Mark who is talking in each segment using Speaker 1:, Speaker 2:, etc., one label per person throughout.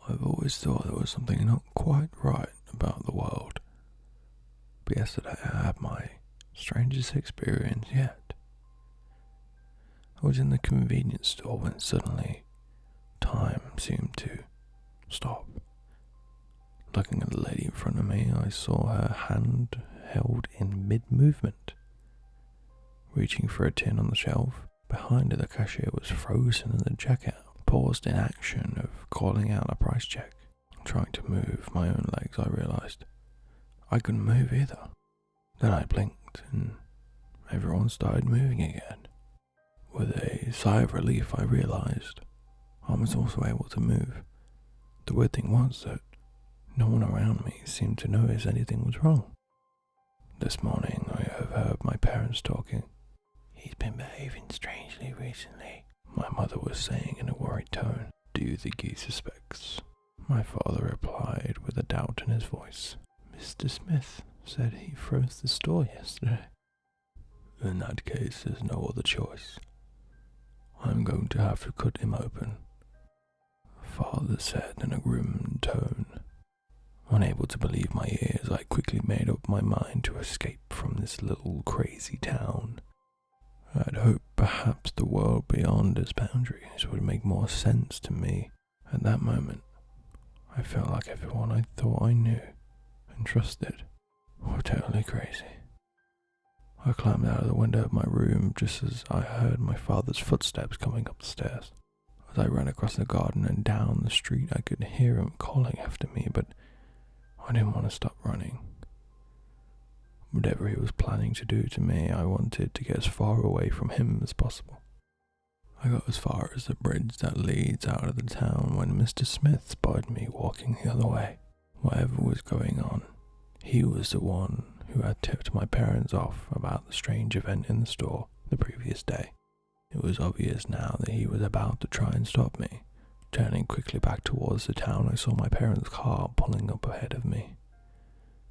Speaker 1: I've always thought there was something not quite right about the world, but yesterday I had my strangest experience yet. I was in the convenience store when suddenly time seemed to stop. Looking at the lady in front of me, I saw her hand held in mid-movement. Reaching for a tin on the shelf, behind her the cashier was frozen and the checkout paused in action of calling out a price check. Trying to move my own legs, I realized I couldn't move either. Then I blinked and everyone started moving again. With a sigh of relief, I realized I was also able to move. The weird thing was that no one around me seemed to notice anything was wrong. This morning, I overheard my parents talking. "He's been behaving strangely recently," my mother was saying in a worried tone. "Do you think he suspects?" My father replied with a doubt in his voice. "Mr. Smith said he froze the store yesterday." "In that case, there's no other choice. I'm going to have to cut him open," father said in a grim tone. Unable to believe my ears, I quickly made up my mind to escape from this little crazy town. I'd hoped perhaps the world beyond its boundaries would make more sense to me. At that moment, I felt like everyone I thought I knew and trusted were totally crazy. I climbed out of the window of my room just as I heard my father's footsteps coming up the stairs. As I ran across the garden and down the street, I could hear him calling after me, but I didn't want to stop running. Whatever he was planning to do to me, I wanted to get as far away from him as possible. I got as far as the bridge that leads out of the town when Mr. Smith spotted me walking the other way. Whatever was going on, he was the one who had tipped my parents off about the strange event in the store the previous day. It was obvious now that he was about to try and stop me. Turning quickly back towards the town, I saw my parents' car pulling up ahead of me.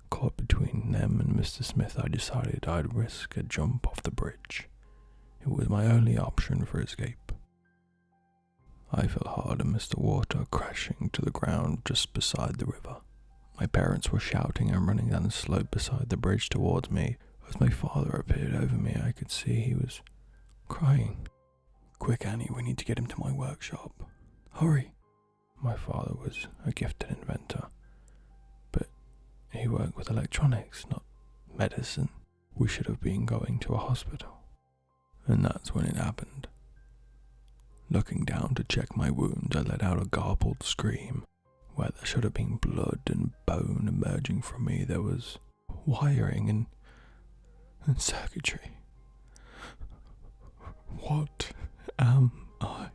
Speaker 1: Caught between them and Mr. Smith, I decided I'd risk a jump off the bridge. It was my only option for escape. I fell hard and missed the water, crashing to the ground just beside the river. My parents were shouting and running down the slope beside the bridge towards me. As my father appeared over me, I could see he was crying. "Quick, Annie, we need to get him to my workshop. Hurry!" My father was a gifted inventor, but he worked with electronics, not medicine. We should have been going to a hospital. And that's when it happened. Looking down to check my wounds, I let out a garbled scream. Where there should have been blood and bone emerging from me, there was wiring and circuitry. What am I?